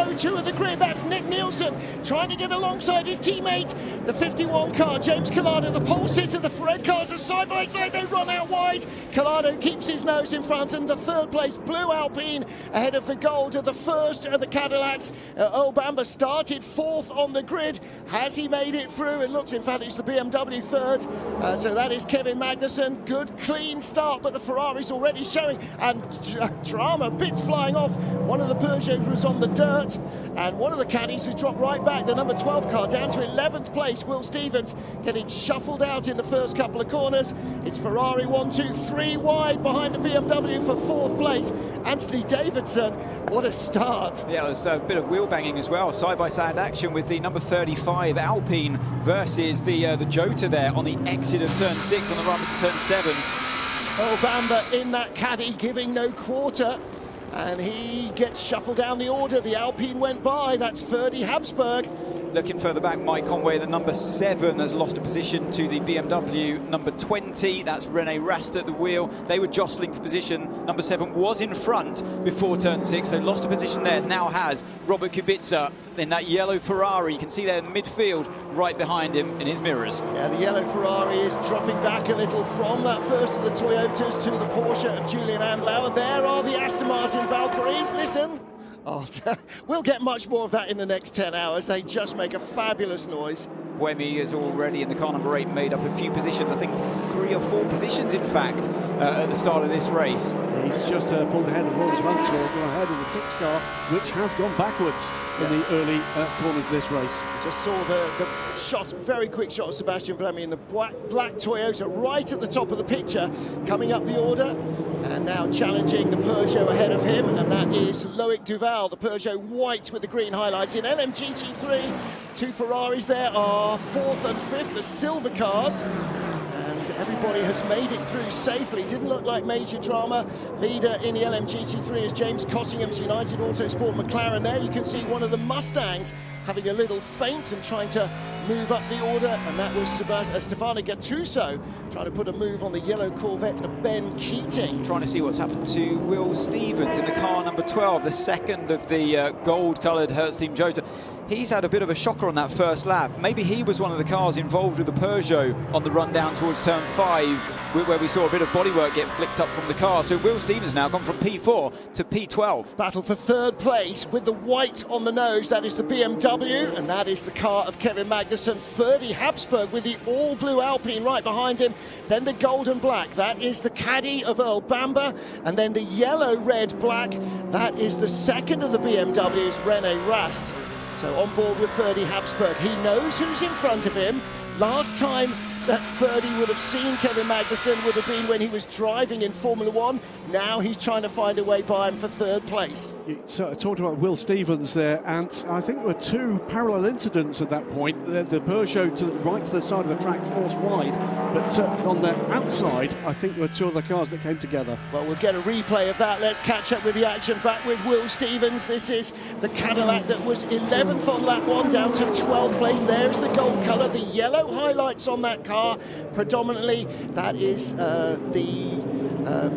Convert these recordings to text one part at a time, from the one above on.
row 2 of the grid. That's Nick Nielsen trying to get alongside his teammate. The 51 car, James Collado, the pole sitter. The red cars are side by side. They run out wide. Collado keeps his nose in front, and the third place Blue Alpine ahead of the gold of the first of the Cadillacs. Earl Bamber started fourth on the grid. Has he made it through? It looks, in fact, it's the BMW third. So that is Kevin Magnussen. Good, clean start, but the Ferrari's already showing. And drama, bits flying off. One of the Peugeots was on the dirt, and one of the caddies has dropped right back. The number 12 car down to 11th place. Will Stevens getting shuffled out in the first couple of corners. It's Ferrari 1, 2, 3 wide behind the BMW for fourth place. Anthony Davidson, what a start. Yeah, there's a bit of wheel banging as well. Side-by-side action with the number 35 Alpine versus the Jota there on the exit of turn 6 on the run to turn 7. Earl Bamber in that caddy giving no quarter, and he gets shuffled down the order. The Alpine went by. That's Ferdy Habsburg. Looking further back, Mike Conway, the number 7, has lost a position to the BMW number 20. That's Rene Rast at the wheel. They were jostling for position. Number 7 was in front before turn 6, so lost a position there. Now has Robert Kubica in that yellow Ferrari. You can see there in the midfield, right behind him in his mirrors. Yeah, the yellow Ferrari is dropping back a little from that first of the Toyotas to the Porsche of Julian Andlauer. There are the Aston Martin Valkyries. Listen. Oh, we'll get much more of that in the next 10 hours. They just make a fabulous noise. Buemi is already in the car number 8, made up a few positions, I think 3 or 4 positions in fact, at the start of this race. He's just pulled ahead of Rolex Mansell, gone ahead of the 6 car, which has gone backwards in the early corners of this race. Just saw the shot, very quick shot of Sebastian Buemi in the black Toyota right at the top of the picture, coming up the order, and now challenging the Peugeot ahead of him, and that is Loic Duval, the Peugeot white with the green highlights. In LMGT3, 2 Ferraris there are 4th and 5th, the silver cars. And everybody has made it through safely. Didn't look like major drama. Leader in the LMGT3 is James Cottingham's United Autosport McLaren. There you can see one of the Mustangs having a little feint and trying to move up the order, and that was Stefano Gattuso trying to put a move on the yellow Corvette of Ben Keating. Trying to see what's happened to Will Stevens in the car number 12, the second of the gold-coloured Hertz Team Jota. He's had a bit of a shocker on that first lap. Maybe he was one of the cars involved with the Peugeot on the run down towards turn 5, where we saw a bit of bodywork get flicked up from the car. So Will Stevens now gone from P4 to P12. Battle for third place with the white on the nose. That is the BMW, and that is the car of Kevin Magnussen. Ferdy Habsburg with the all-blue Alpine right behind him. Then the gold and black. That is the caddy of Earl Bamber. And then the yellow, red, black. That is the second of the BMWs, Rene Rast. So on board with Ferdy Habsburg. He knows who's in front of him. Last time that Ferdy would have seen Kevin Magnussen would have been when he was driving in Formula 1. Now he's trying to find a way by him for third place. You talked about Will Stevens there, and I think there were 2 parallel incidents at that point. The Peugeot to the right to the side of the track forced wide, but on the outside, I think there were 2 other cars that came together. Well, we'll get a replay of that. Let's catch up with the action. Back with Will Stevens. This is the Cadillac that was 11th on lap 1, down to 12th place. There's the gold colour, the yellow highlights on that car. Predominantly, that is the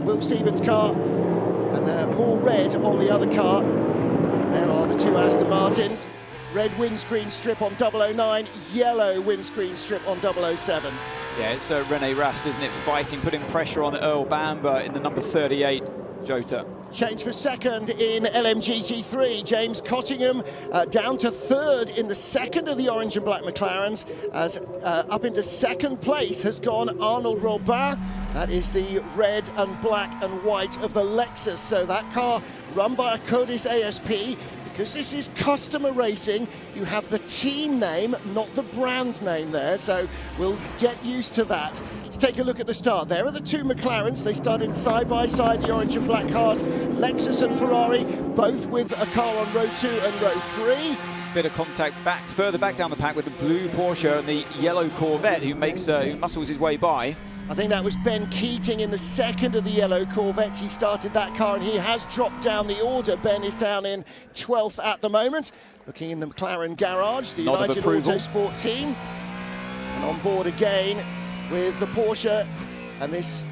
Will Stevens car, and more red on the other car. And there are the 2 Aston Martins. Red windscreen strip on 009, yellow windscreen strip on 007. Yeah, it's Rene Rast, isn't it, fighting, putting pressure on Earl Bamber in the number 38 Jota. Change for second in LMGT3. James Cottingham down to 3rd in the second of the orange and black McLarens. As up into 2nd place has gone Arnold Robin. That is the red and black and white of the Lexus. So that car run by a Codis ASP. Because this is customer racing, you have the team name, not the brand name there, so we'll get used to that. Let's take a look at the start. There are the 2 McLarens. They started side by side, the orange and black cars. Lexus and Ferrari, both with a car on row 2 and row 3. Bit of contact further back down the pack with the blue Porsche and the yellow Corvette, who muscles his way by. I think that was Ben Keating in the second of the yellow Corvettes. He started that car and he has dropped down the order. Ben is down in 12th at the moment. Looking in the McLaren garage, the United Autosport team. And on board again with the Porsche. And this,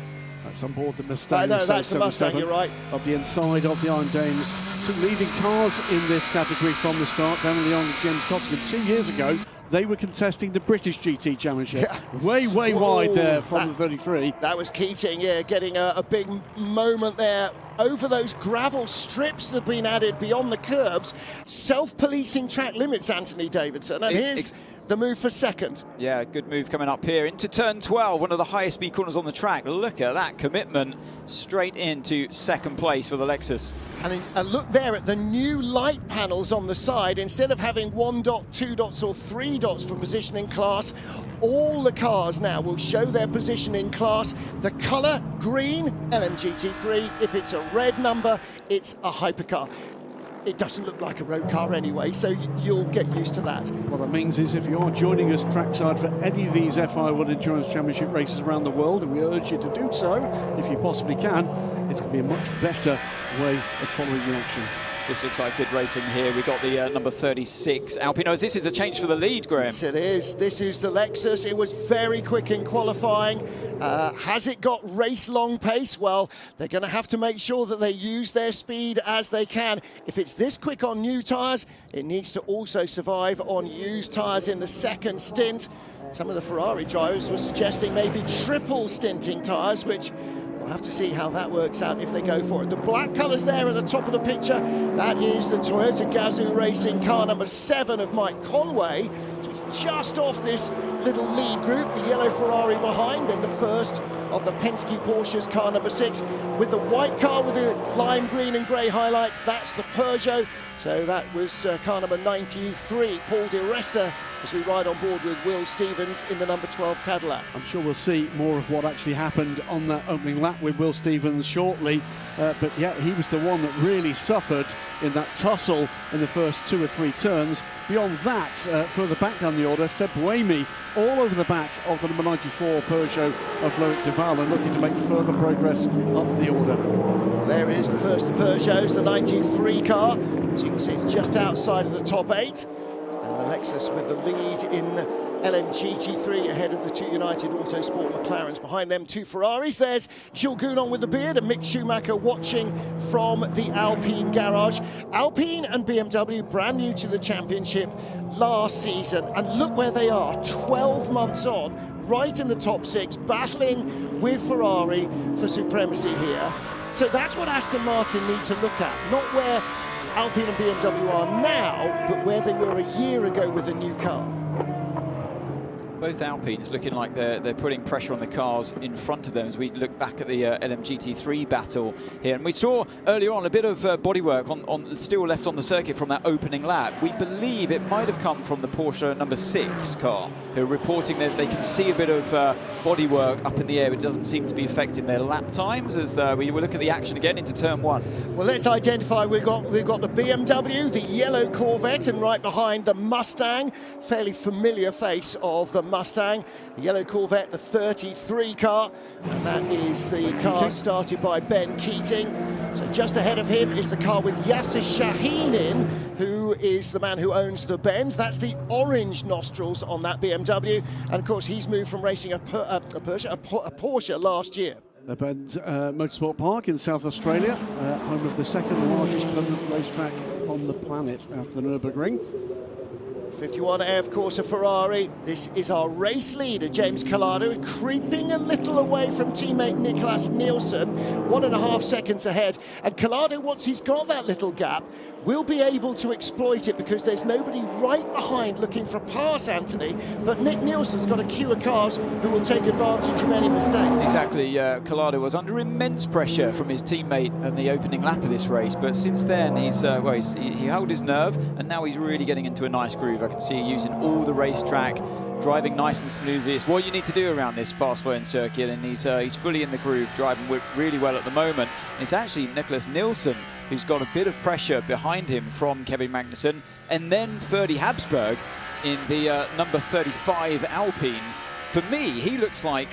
That's on board the Mustang. No, that's the Mustang, you're right. Up the inside of the Iron Dames. Two leading cars in this category from the start. Dan Leon and James Coxon. 2 years ago, they were contesting the British GT Championship. Way wide there from the 33. That was Keating, yeah, getting a big moment there over those gravel strips that have been added beyond the curbs. Self-policing track limits, Anthony Davidson. And here's the move for second. Yeah, good move coming up here into turn 12, one of the highest speed corners on the track. Look at that commitment, straight into second place for the Lexus. And look there at the new light panels on the side. Instead of having 1 dot, 2 dots or 3 dots for positioning class, all the cars now will show their position in class. The colour green, LMGT3. If it's a red number, it's a hypercar. It doesn't look like a road car anyway, so you'll get used to that. What that means is if you're joining us trackside for any of these FIA World Endurance Championship races around the world, and we urge you to do so if you possibly can, it's going to be a much better way of following the action. This looks like good racing here. We've got the number 36 Alpine. Oh, this is a change for the lead, Graham. Yes, it is. This is the Lexus. It was very quick in qualifying. Has it got race-long pace? Well, they're going to have to make sure that they use their speed as they can. If it's this quick on new tyres, it needs to also survive on used tyres in the second stint. Some of the Ferrari drivers were suggesting maybe triple stinting tyres, which we'll have to see how that works out if they go for it. The black colours there at the top of the picture, that is the Toyota Gazoo Racing car number 7 of Mike Conway. So it's just off this little lead group, the yellow Ferrari behind, and the first of the Penske Porsches, car number 6. With the white car with the lime green and grey highlights, that's the Peugeot. So that was car number 93, Paul Di Resta, as we ride on board with Will Stevens in the number 12 Cadillac. I'm sure we'll see more of what actually happened on that opening lap with Will Stevens shortly. But yeah, he was the one that really suffered in that tussle in the first 2 or 3 turns. Beyond that, further back down the order, Seb Buemi all over the back of the number 94 Peugeot of Loic Duval and looking to make further progress up the order. There is the first of Peugeots, the 93 car. As you can see, it's just outside of the top 8. And the Lexus with the lead in LMGT3 ahead of the 2 United Autosport McLarens. Behind them, 2 Ferraris. There's Gilles Gounon with the beard and Mick Schumacher watching from the Alpine garage. Alpine and BMW brand new to the championship last season. And look where they are, 12 months on, right in the top 6, battling with Ferrari for supremacy here. So that's what Aston Martin need to look at, not where Alpine and BMW are now, but where they were a year ago with a new car. Both Alpines looking like they're putting pressure on the cars in front of them as we look back at the LMGT3 battle here. And we saw earlier on a bit of bodywork on still left on the circuit from that opening lap. We believe it might have come from the Porsche number 6 car, who are reporting that they can see a bit of bodywork up in the air. It doesn't seem to be affecting their lap times as we will look at the action again into turn 1. Well, let's identify. We've got the BMW, the yellow Corvette, and right behind the Mustang, fairly familiar face of the Mustang, the yellow Corvette, the 33 car, and that is the car started by Ben Keating. So just ahead of him is the car with Yasser Shaheen in, who is the man who owns the Benz. That's the orange nostrils on that BMW, and of course he's moved from racing a Porsche last year. The Benz Motorsport Park in South Australia, home of the second largest permanent racetrack on the planet after the Nürburgring. 51A, of course, a Ferrari. This is our race leader, James Calado, creeping a little away from teammate Nicholas Nielsen, 1.5 seconds ahead. And Calado, once he's got that little gap, will be able to exploit it because there's nobody right behind looking for a pass, Anthony. But Nick Nielsen's got a queue of cars who will take advantage of any mistake. Exactly. Calado was under immense pressure from his teammate in the opening lap of this race, but since then he held his nerve, and now he's really getting into a nice groove. I can see using all the racetrack, driving nice and smoothly. It's what you need to do around this fast-flowing circuit, and he's fully in the groove, driving really well at the moment. And it's actually Nicholas Nielsen who's got a bit of pressure behind him from Kevin Magnussen, and then Ferdy Habsburg in the number 35 Alpine. For me, he looks like